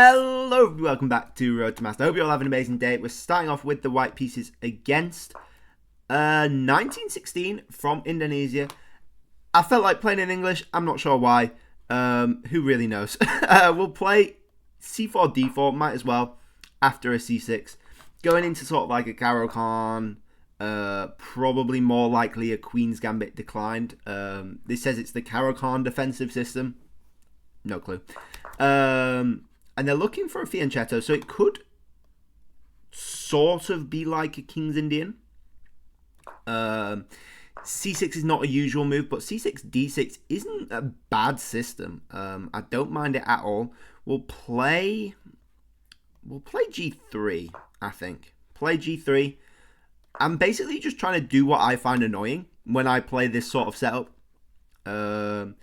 Hello, welcome back to Road to Master. I hope you're all having an amazing day. We're starting off with the white pieces against 1916 from Indonesia. I felt like playing in English. I'm not sure why. Who really knows? We'll play c4, d4, might as well, after a c6. Going into sort of like a Caro-Kann, probably more likely a Queen's Gambit declined. This says it's the Caro-Kann defensive system. No clue. And they're looking for a fianchetto, so it could sort of be like a King's Indian. C6 is not a usual move, but C6, D6 isn't a bad system. I don't mind it at all. We'll play G3, I think. Play G3. I'm basically just trying to do what I find annoying when I play this sort of setup. And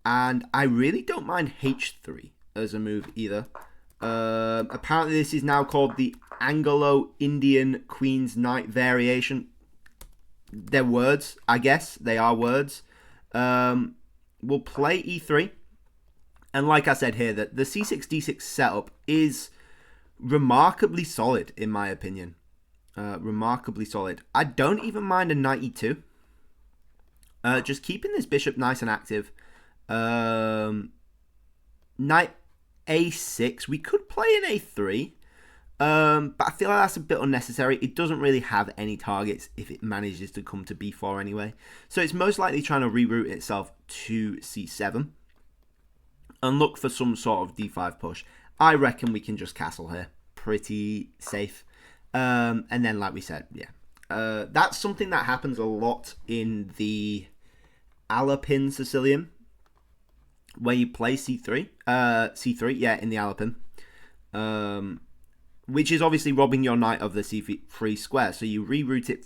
I really don't mind H3 as a move either. Apparently this is now called the Anglo-Indian Queen's Knight variation. They're words, I guess. They are words. We'll play E3. And like I said here, that the C6, D6 setup is remarkably solid, in my opinion. Remarkably solid. I don't even mind a Knight E2. Just keeping this bishop nice and active. Knight A6. We could play an A3. But I feel like that's a bit unnecessary. It doesn't really have any targets if it manages to come to B4 anyway. So it's most likely trying to reroute itself to C7. And look for some sort of D5 push. I reckon we can just castle here. Pretty safe. And then like we said, yeah. That's something that happens a lot in the Alapin Sicilian, where you play C3. C3, yeah, in the Alapin. Which is obviously robbing your knight of the C3 square. So you reroute it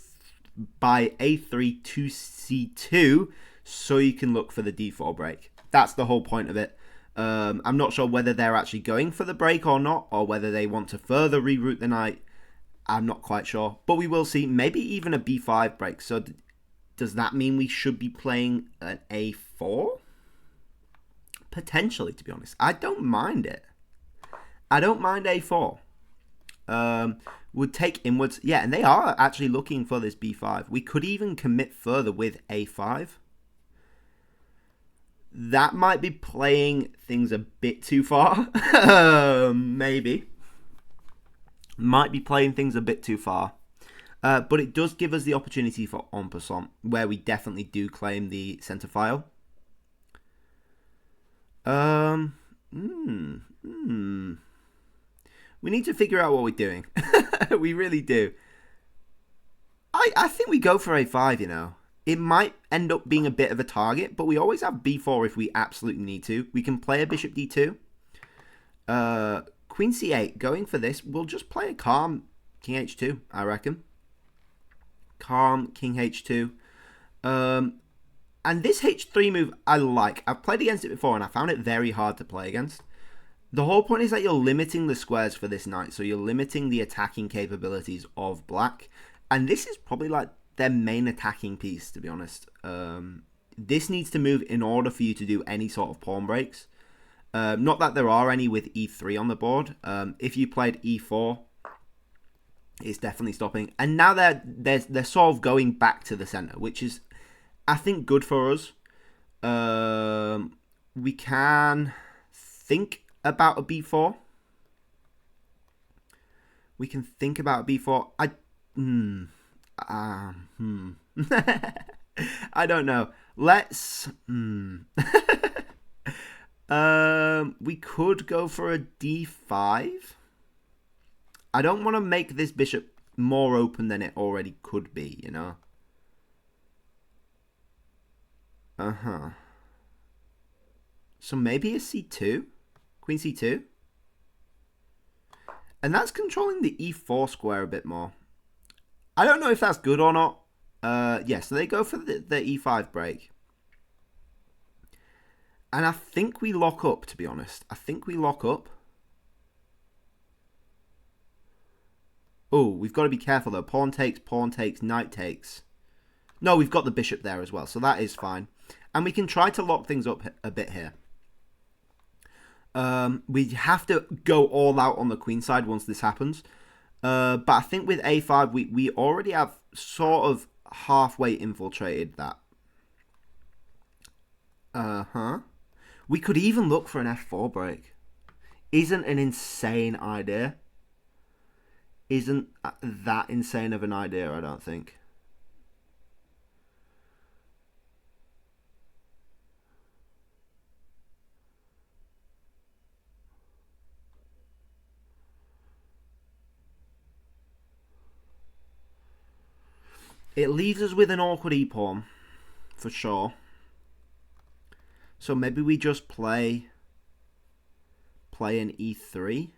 by A3 to C2 so you can look for the D4 break. That's the whole point of it. I'm not sure whether they're actually going for the break or not, or whether they want to further reroute the knight. I'm not quite sure. But we will see. Maybe even a B5 break. So does that mean we should be playing an A4? Potentially, to be honest. I don't mind it. I don't mind A4. Would take inwards. Yeah, and they are actually looking for this B5. We could even commit further with A5. That might be playing things a bit too far. Maybe. Might be playing things a bit too far. But it does give us the opportunity for en passant, where we definitely do claim the centre file. We need to figure out what we're doing. We really do. I think we go for A5, you know. It might end up being a bit of a target, but we always have B4 if we absolutely need to. We can play a bishop D2. Queen C8, going for this, we'll just play a calm King H2, I reckon. Calm King H2. And this H3 move I like. I've played against it before and I found it very hard to play against. The whole point is that you're limiting the squares for this knight, so you're limiting the attacking capabilities of black. And this is probably like their main attacking piece, to be honest. This needs to move in order for you to do any sort of pawn breaks. Not that there are any with E3 on the board. If you played E4, it's definitely stopping. And now they're sort of going back to the center, which is, I think, good for us. We can think about a B4. We can think about a B4. I don't know. Let's. We could go for a D5. I don't want to make this bishop more open than it already could be, you know. So maybe a C2. Queen C2. And that's controlling the E4 square a bit more. I don't know if that's good or not. Yeah, so they go for the E5 break. And I think we lock up, to be honest. I think we lock up. Oh, we've got to be careful though. Pawn takes, knight takes. No, we've got the bishop there as well, so that is fine. And we can try to lock things up a bit here. We have to go all out on the queen side once this happens. But I think with a5, we already have sort of halfway infiltrated that. We could even look for an f4 break. Isn't an insane idea. Isn't that insane of an idea, I don't think. It leaves us with an awkward e-pawn, for sure. So maybe we just play an e3.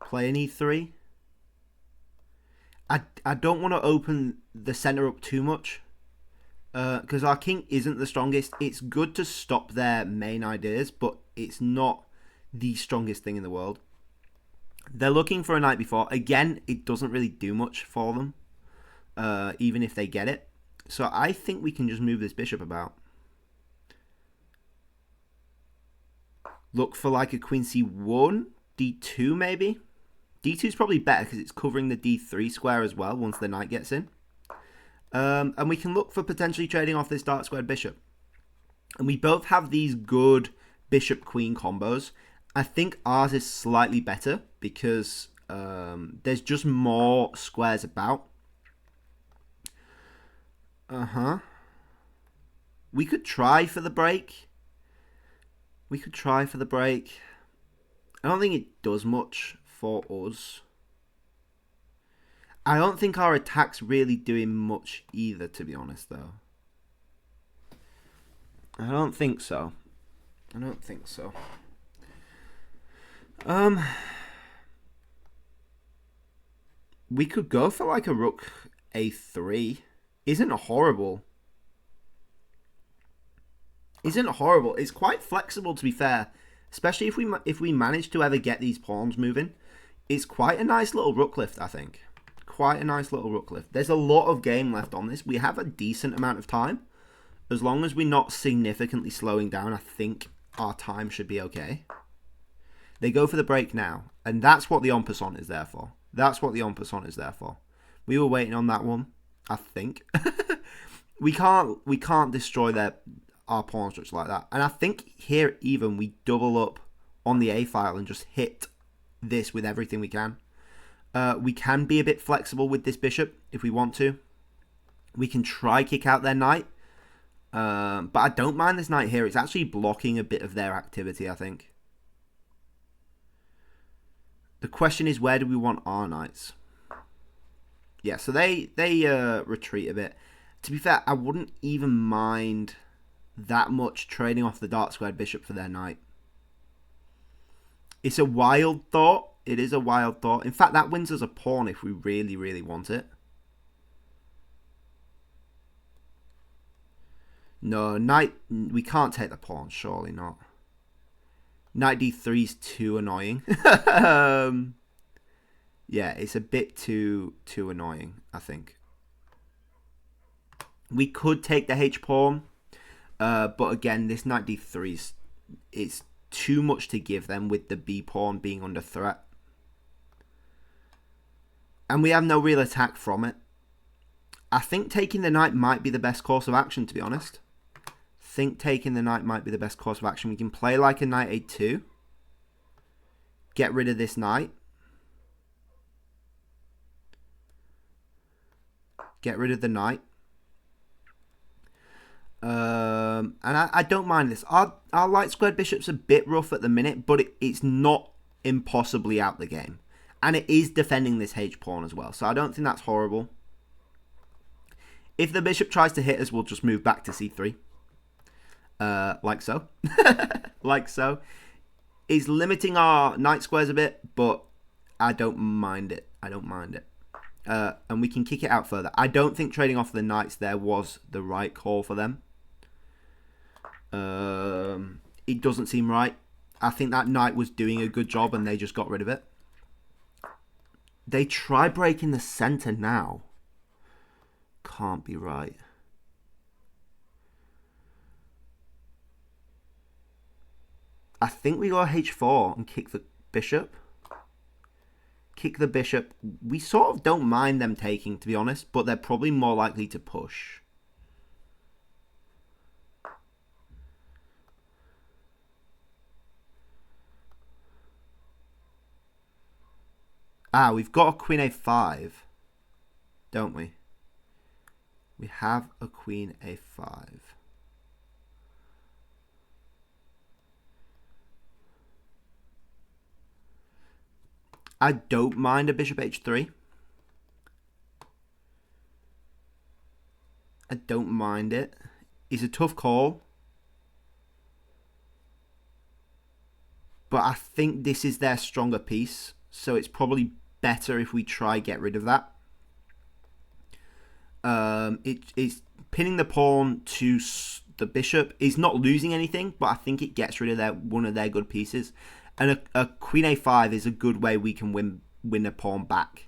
Play an e3. I don't want to open the center up too much. Because our king isn't the strongest. It's good to stop their main ideas, but it's not the strongest thing in the world. They're looking for a knight before. Again, it doesn't really do much for them, even if they get it. So I think we can just move this bishop about. Look for like a queen c1, d2 maybe. D2 is probably better because it's covering the d3 square as well once the knight gets in. And we can look for potentially trading off this dark squared bishop. And we both have these good bishop-queen combos. I think ours is slightly better because there's just more squares about. We could try for the break. I don't think it does much for us. I don't think our attack's really doing much either, to be honest, though. I don't think so. We could go for like a rook a3. Isn't horrible. It's quite flexible, to be fair. Especially if we manage to ever get these pawns moving. It's quite a nice little rook lift, I think. There's a lot of game left on this. We have a decent amount of time. As long as we're not significantly slowing down, I think our time should be okay. They go for the break now. And that's what the en passant is there for. We were waiting on that one, I think. we can't destroy our pawn structure like that. And I think here even we double up on the A file and just hit this with everything we can. We can be a bit flexible with this bishop if we want to. We can try kick out their knight. But I don't mind this knight here. It's actually blocking a bit of their activity, I think. The question is, where do we want our knights? Yeah, so they retreat a bit. To be fair, I wouldn't even mind that much trading off the dark squared bishop for their knight. It's a wild thought. It is a wild thought. In fact, that wins us a pawn if we really, really want it. No, knight... We can't take the pawn, surely not. Knight d3 is too annoying. Yeah, it's a bit too annoying, I think. We could take the h-pawn. But again, this knight d3 is too much to give them with the b-pawn being under threat. And we have no real attack from it. I think taking the knight might be the best course of action, to be honest. We can play like a knight a2. Get rid of this knight. Get rid of the knight. And I don't mind this. Our light squared bishop's a bit rough at the minute, but it's not impossibly out the game. And it is defending this h-pawn as well, so I don't think that's horrible. If the bishop tries to hit us, we'll just move back to c3. Like so. Like so. It's limiting our knight squares a bit, but I don't mind it. And we can kick it out further. I don't think trading off the knights there was the right call for them. It doesn't seem right. I think that knight was doing a good job and they just got rid of it. They try breaking the center now. can't be right. I think we go h4 and kick the bishop. Kick the bishop. We sort of don't mind them taking, to be honest, but they're probably more likely to push. Ah, we've got a queen a5, don't we? We have a queen a5. I don't mind a bishop h3. I don't mind it. It's a tough call. But I think this is their stronger piece, so it's probably better if we try get rid of that. It's pinning the pawn to the bishop. Is not losing anything, but I think it gets rid of one of their good pieces. And a queen a5 is a good way we can win a pawn back.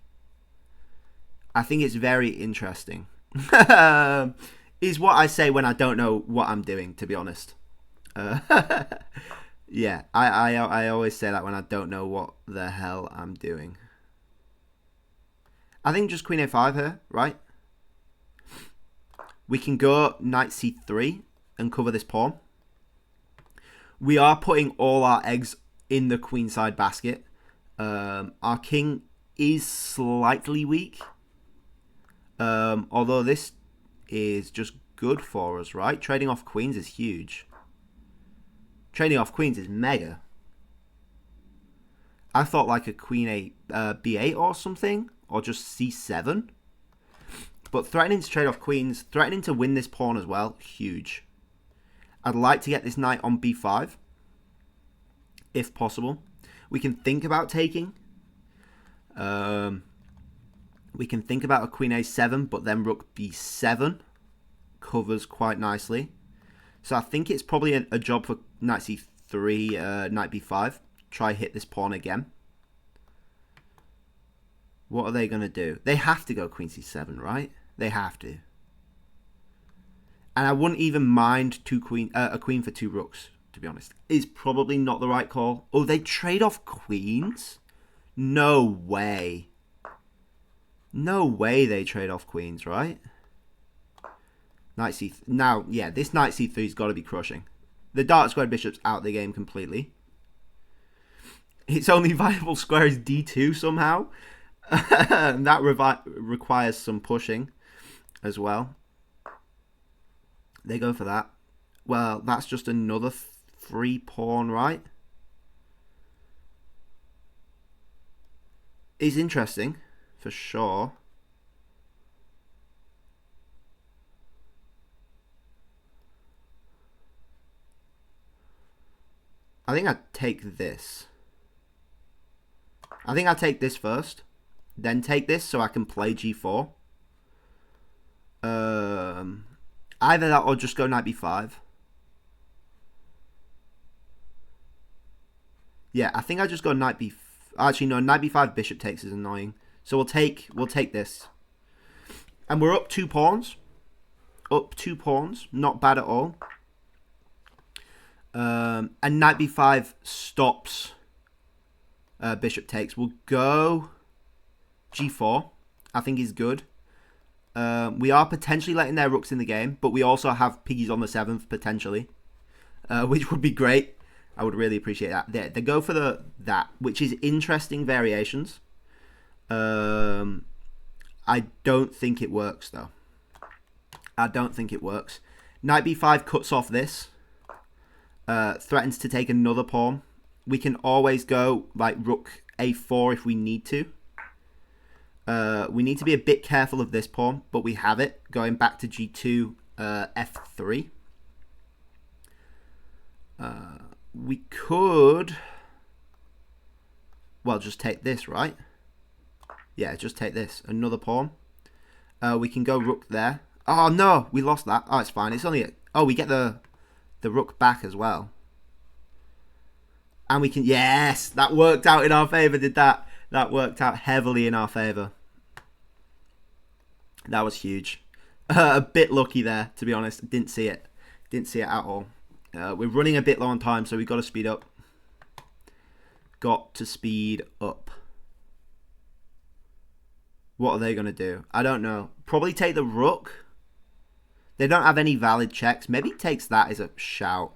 I think it's very interesting. Is what I say when I don't know what I'm doing, to be honest. Yeah, I always say that when I don't know what the hell I'm doing. I think just queen a5 here, right? We can go knight c3 and cover this pawn. We are putting all our eggs in the queenside basket. Our king is slightly weak. Although this is just good for us, right? Trading off queens is huge. Trading off queens is mega. I thought like a queen b8 or something, or just c7. But threatening to trade off queens, threatening to win this pawn as well, huge. I'd like to get this knight on b5, if possible. We can think about taking. We can think about a queen a7, but then rook b7 covers quite nicely. So I think it's probably a job for knight c3, knight b5. Try hit this pawn again. What are they going to do? They have to go queen c7, right? They have to. And I wouldn't even mind a queen for two rooks, to be honest. It's probably not the right call. Oh, they trade off queens? No way. No way they trade off queens, right? Knight c3. Now, yeah, this knight c3's got to be crushing. The dark square bishop's out of the game completely. Its only viable square is d2 somehow. And that requires some pushing as well. They go for that. Well, that's just another free pawn, right? It's interesting, for sure. I think I'd take this. I think I'll take this first. Then take this so I can play g4. Either that or just go knight b5. Yeah, I think I just go knight b. Actually, no, knight b5 bishop takes is annoying. So we'll take this, and we're up 2 pawns. Up 2 pawns, not bad at all. And knight b5 stops bishop takes. We'll go g4. I think is good. We are potentially letting their rooks in the game, but we also have piggies on the 7th potentially, which would be great. I would really appreciate that. They go for that, which is interesting variations. I don't think it works though. I don't think it works. Knight b5 cuts off this. Threatens to take another pawn. We can always go like rook a4 if we need to. We need to be a bit careful of this pawn, but we have it. Going back to g2, f3. We could, well, just take this, right? Yeah, just take this. Another pawn. We can go rook there. Oh, no, we lost that. Oh, it's fine. It's only, oh, we get the rook back as well. And we can, yes, that worked out in our favor, did that? That worked out heavily in our favor. That was huge. A bit lucky there, to be honest. Didn't see it. Didn't see it at all. We're running a bit low on time, so we've got to speed up. Got to speed up. What are they going to do? I don't know. Probably take the rook. They don't have any valid checks. Maybe takes that as a shout.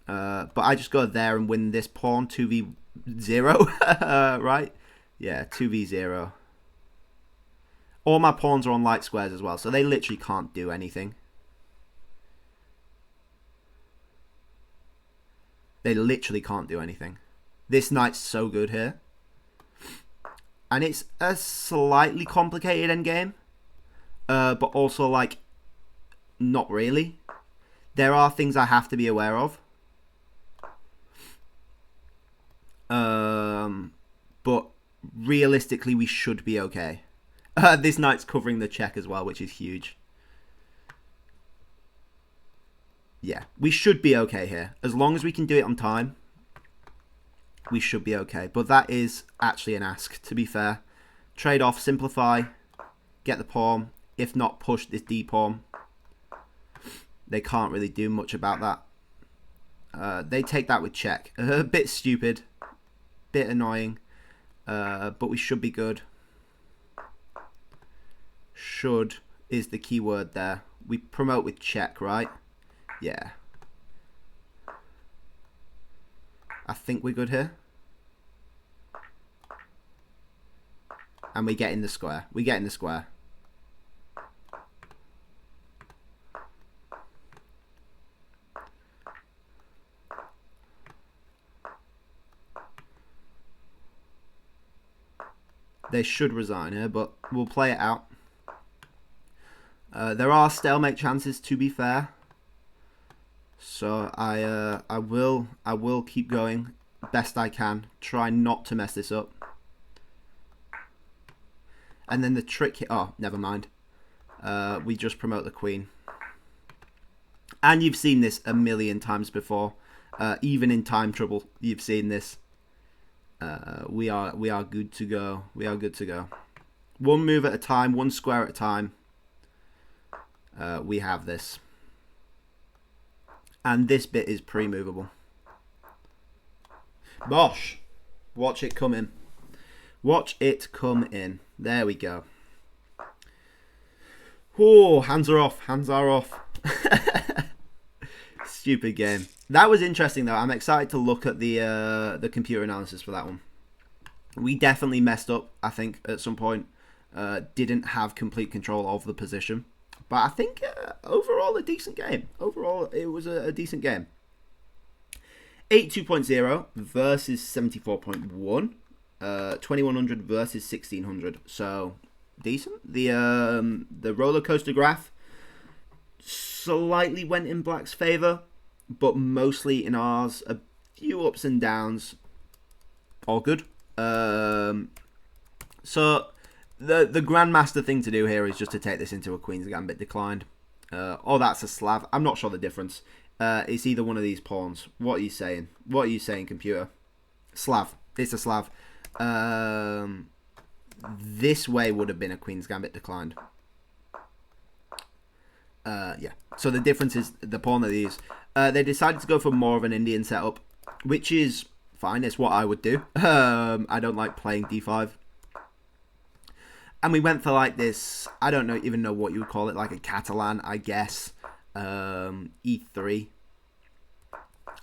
But I just go there and win this pawn 2v0. Right? Yeah, 2v0. All my pawns are on light squares as well, so they literally can't do anything. They literally can't do anything. This knight's so good here. And it's a slightly complicated endgame. But also, like, not really. There are things I have to be aware of. But realistically, we should be okay. This knight's covering the check as well, which is huge. Yeah, we should be okay here. As long as we can do it on time, we should be okay. But that is actually an ask, to be fair. Trade off, simplify, get the pawn. If not, push this d pawn. They can't really do much about that. They take that with check. A bit stupid, bit annoying, but we should be good. Should is the key word there. We promote with check, right? Yeah. I think we're good here. And we get in the square. We get in the square. They should resign here, but we'll play it out. There are stalemate chances, to be fair. So I will keep going best I can. Try not to mess this up. And then the trick here, oh, never mind. We just promote the queen. And you've seen this a million times before. Even in time trouble, you've seen this. We are good to go. We are good to go. One move at a time, one square at a time. We have this. And this bit is pre-movable. Bosh! Watch it come in. Watch it come in. There we go. Oh, hands are off. Hands are off. Stupid game. That was interesting though. I'm excited to look at the computer analysis for that one. We definitely messed up, I think, at some point. Didn't have complete control of the position. But I think overall a decent game. Overall, it was a decent game. 82.0 versus 74.1. 2100 versus 1600. So, decent. The roller coaster graph slightly went in Black's favour, but mostly in ours. A few ups and downs. All good. So, the Grandmaster thing to do here is just to take this into a Queen's Gambit declined. Or that's a Slav. I'm not sure the difference. It's either one of these pawns. What are you saying? What are you saying, computer? Slav. It's a Slav. This way would have been a Queen's Gambit declined. Yeah. So the difference is the pawn that they use. They decided to go for more of an Indian setup, which is fine. It's what I would do. I don't like playing d5. And we went for like this, I don't even know what you would call it, like a Catalan, I guess. E3.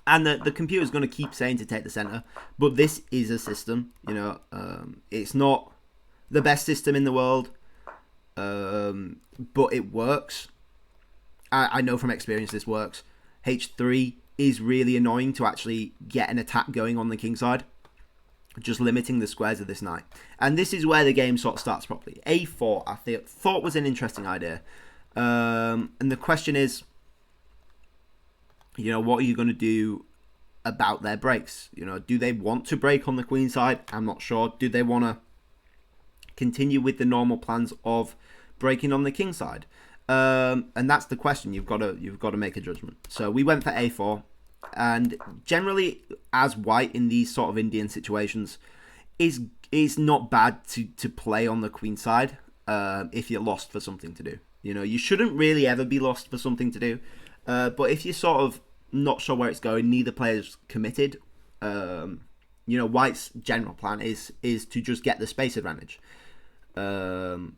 And the computer's going to keep saying to take the center. But this is a system, you know. It's not the best system in the world. But it works. I know from experience this works. H3 is really annoying to actually get an attack going on the king side. Just limiting the squares of this knight. And this is where the game sort of starts properly. A4, I thought was an interesting idea. And the question is, you know, what are you going to do about their breaks? You know, do they want to break on the queen side? I'm not sure. Do they want to continue with the normal plans of breaking on the king side? And that's the question. You've got to make a judgment. So we went for A4. And generally, as white in these sort of Indian situations, is not bad to play on the queen side if you're lost for something to do. You know, you shouldn't really ever be lost for something to do. But if you're sort of not sure where it's going, neither player's committed. You know, White's general plan is to just get the space advantage. And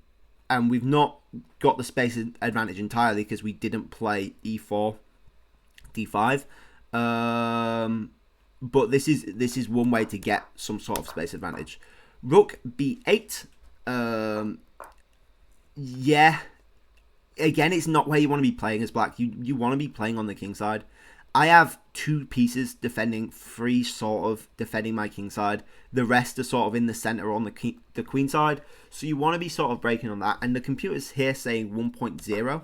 we've not got the space advantage entirely because we didn't play e4, d5. But this is one way to get some sort of space advantage. Rook b8. Yeah. Again, it's not where you want to be playing as black. You want to be playing on the king side. I have 2 pieces defending, 3 sort of defending my king side. The rest are sort of in the center on the queen side. So you want to be sort of breaking on that. And the computer's here saying 1.0.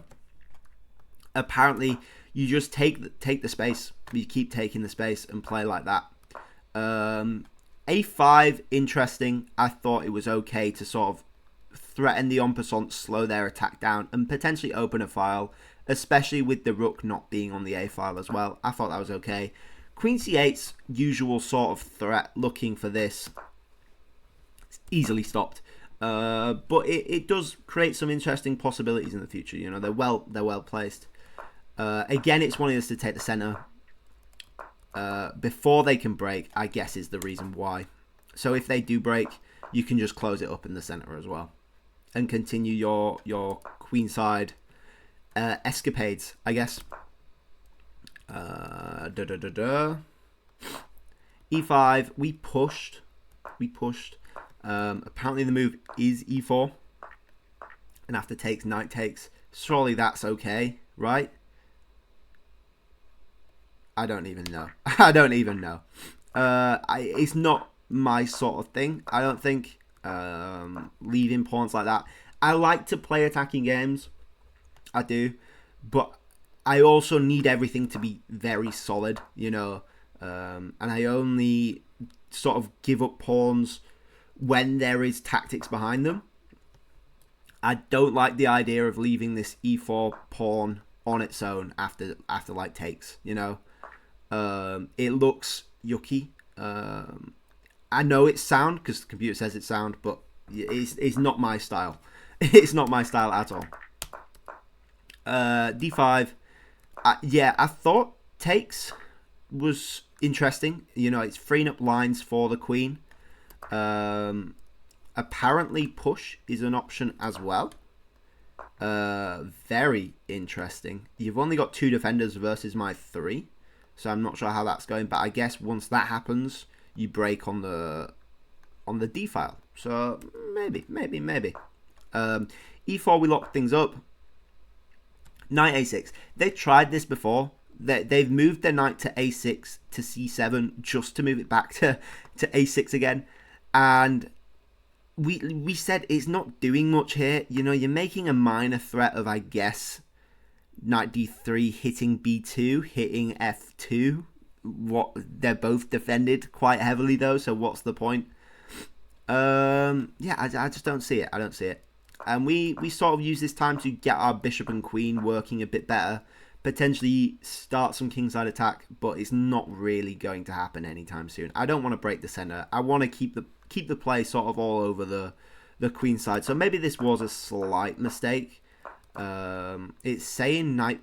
Apparently, you just take the space. You keep taking the space and play like that. A5, interesting. I thought it was okay to sort of threaten the en passant, slow their attack down, and potentially open a file, especially with the rook not being on the A file as well. I thought that was okay. Queen C8's usual sort of threat, looking for this. It's easily stopped. But it does create some interesting possibilities in the future. You know, they're well placed. Again, it's wanting us to take the center before they can break, I guess, is the reason why. So if they do break, you can just close it up in the center as well and continue your queen side escapades, I guess. E5, we pushed. Apparently the move is E4. And after takes, knight takes. Surely that's okay, right? I don't even know. I don't even know. It's not my sort of thing. I don't think leaving pawns like that. I like to play attacking games. I do. But I also need everything to be very solid, you know. And I only sort of give up pawns when there is tactics behind them. I don't like the idea of leaving this e4 pawn on its own after like takes, you know. It looks yucky. I know it's sound because the computer says it's sound, but it's not my style. It's not my style at all. D5. Yeah, I thought takes was interesting. You know, it's freeing up lines for the queen. Apparently push is an option as well. Very interesting. You've only got 2 defenders versus my 3. So I'm not sure how that's going, but I guess once that happens, you break on the D file. So maybe. E4, we lock things up. Knight A6. They tried this before. They've moved their knight to A6 to C7 just to move it back to A6 again. And we said it's not doing much here. You know, you're making a minor threat of, I guess, knight D3 hitting B2, hitting F2. What, they're both defended quite heavily though, so what's the point? Yeah, I just don't see it. I don't see it. And we sort of use this time to get our bishop and queen working a bit better, potentially start some kingside attack, but it's not really going to happen anytime soon. I don't want to break the center. I want to keep the play sort of all over the queen side. So maybe this was a slight mistake. It's saying knight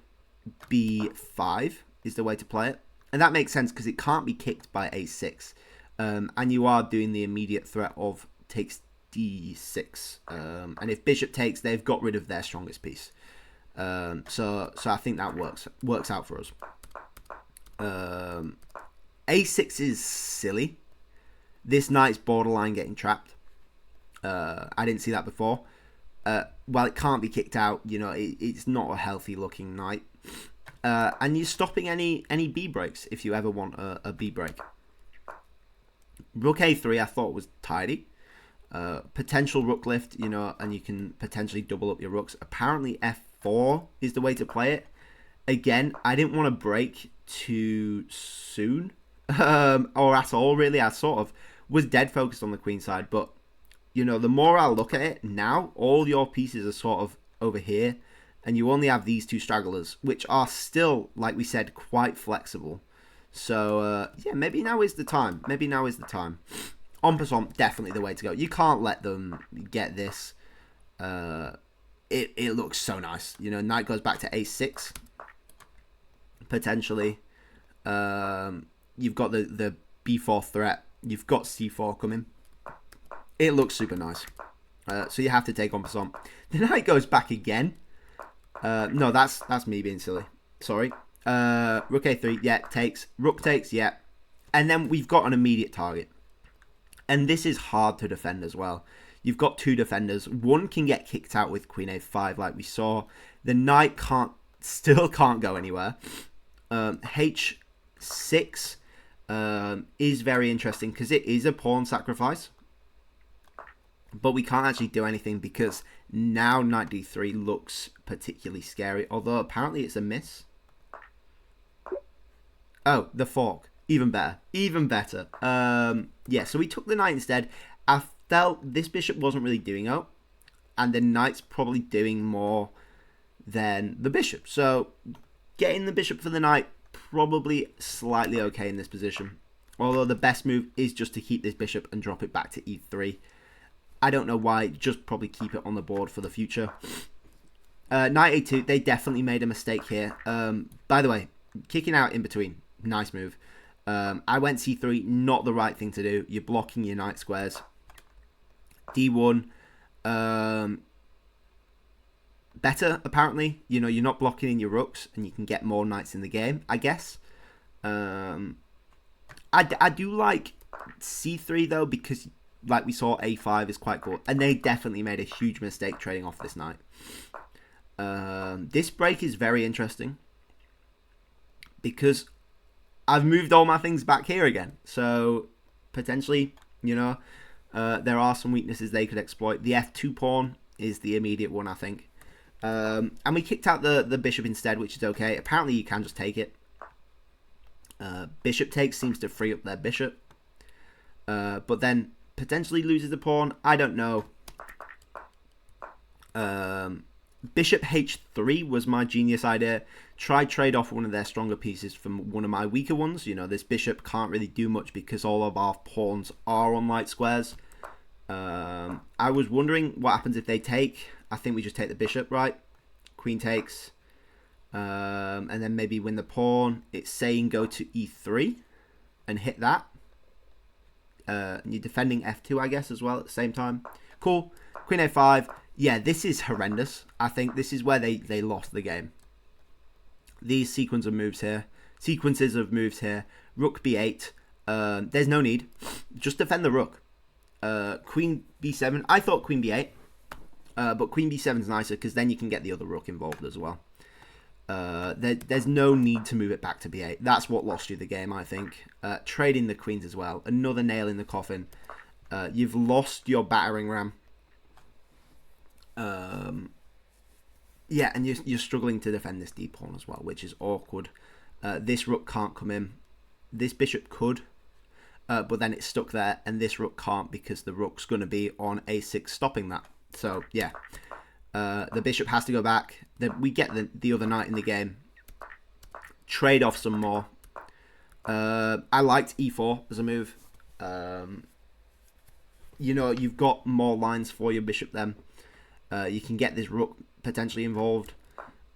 b5 is the way to play it, and that makes sense because it can't be kicked by a6, and you are doing the immediate threat of takes d6, and if bishop takes, they've got rid of their strongest piece. So I think that works out for us. A6 is silly. This knight's borderline getting trapped. I didn't see that before. Well, it can't be kicked out. You know, it's not a healthy looking knight. And you're stopping any b breaks if you ever want a b break. Rook a3 I thought was tidy. Potential rook lift, you know, and you can potentially double up your rooks. Apparently f4 is the way to play it. Again, I didn't want to break too soon, or at all really. I sort of was dead focused on the queen side, but you know, the more I look at it now, all your pieces are sort of over here, and you only have these 2 stragglers, which are still, like we said, quite flexible. So yeah, maybe now is the time. En passant, definitely the way to go. You can't let them get this. it looks so nice. You know, knight goes back to a6, potentially. You've got the b4 threat. You've got c4 coming. It looks super nice. So you have to take on passant. The knight goes back again. No, that's me being silly. Sorry. Rook a3, yeah, takes. Rook takes, yeah. And then we've got an immediate target. And this is hard to defend as well. You've got two defenders. One can get kicked out with queen a5 like we saw. The knight still can't go anywhere. h6 is very interesting because it is a pawn sacrifice. But we can't actually do anything because now knight d3 looks particularly scary. Although apparently it's a miss. Oh, the fork. Even better. Even better. Yeah, so we took the knight instead. I felt this bishop wasn't really doing out. And the knight's probably doing more than the bishop. So getting the bishop for the knight, probably slightly okay in this position. Although the best move is just to keep this bishop and drop it back to e3. I don't know why, just probably keep it on the board for the future. Knight a2, they definitely made a mistake here. By the way, kicking out in between, nice move. I went c3, not the right thing to do. You're blocking your knight squares. d1, better apparently. You know, you're not blocking in your rooks and you can get more knights in the game, I guess. I do like c3 though, because like we saw, a5 is quite cool. And they definitely made a huge mistake trading off this knight. This break is very interesting because I've moved all my things back here again. So potentially, you know, there are some weaknesses they could exploit. The f2 pawn is the immediate one, I think. And we kicked out the bishop instead, which is okay. Apparently you can just take it. Bishop takes seems to free up their bishop. But then potentially loses the pawn. I don't know. Bishop h3 was my genius idea. Try trade off one of their stronger pieces from one of my weaker ones. You know, this bishop can't really do much because all of our pawns are on light squares. I was wondering what happens if they take. I think we just take the bishop, right? Queen takes. And then maybe win the pawn. It's saying go to e3 and hit that. And you're defending f2, I guess, as well at the same time. Cool. Queen a5. Yeah, this is horrendous. I think this is where they lost the game. These sequences of moves here. Rook b8. There's no need. Just defend the rook. Queen b7. I thought queen b8. But queen b7 is nicer because then you can get the other rook involved as well. There's no need to move it back to b8. That's what lost you the game, I think. Trading the queens as well. Another nail in the coffin. You've lost your battering ram. Yeah, and you're struggling to defend this d pawn as well, which is awkward. This rook can't come in. This bishop could, but then it's stuck there, and this rook can't because the rook's going to be on a6 stopping that. So, yeah. The bishop has to go back. We get the other knight in the game. Trade off some more. I liked e4 as a move. You know, you've got more lines for your bishop then. You can get this rook potentially involved.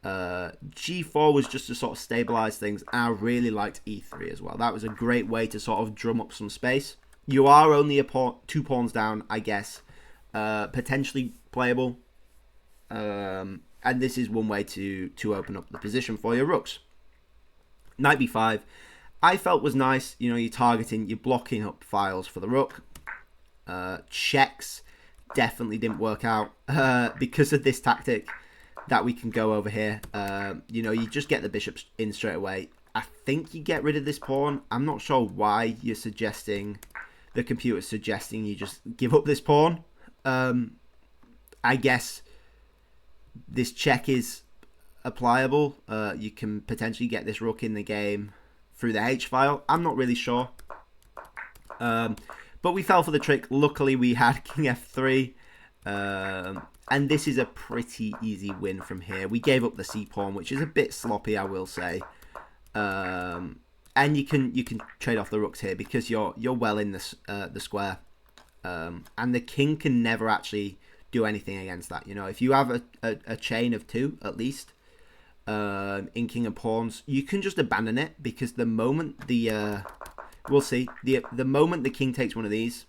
G4 was just to sort of stabilize things. I really liked e3 as well. That was a great way to sort of drum up some space. You are only 2 pawns down, I guess. Potentially playable. And this is one way to open up the position for your rooks. Knight b5, I felt was nice. You know, you're targeting, you're blocking up files for the rook. Checks definitely didn't work out because of this tactic that we can go over here. You know, you just get the bishops in straight away. I think you get rid of this pawn. I'm not sure why you're suggesting, the computer's suggesting you just give up this pawn. I guess this check is applicable. You can potentially get this rook in the game through the H file. I'm not really sure. But we fell for the trick. Luckily, we had king f3. And this is a pretty easy win from here. We gave up the c pawn, which is a bit sloppy, I will say. And you can trade off the rooks here because you're well in the square. And the king can never actually do anything against that. You know, if you have a chain of 2 at least in king of pawns, you can just abandon it, because the moment the we'll see, the moment the king takes one of these,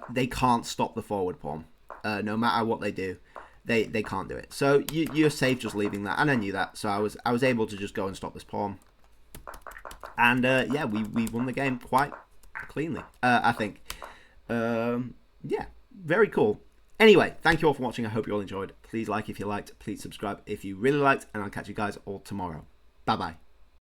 they can't stop the forward pawn. No matter what they do, they can't do it. So you're safe just leaving that, and I knew that, so I was able to just go and stop this pawn. And yeah, we won the game quite cleanly, I think. Yeah, very cool. Anyway, thank you all for watching. I hope you all enjoyed. Please like if you liked. Please subscribe if you really liked. And I'll catch you guys all tomorrow. Bye-bye.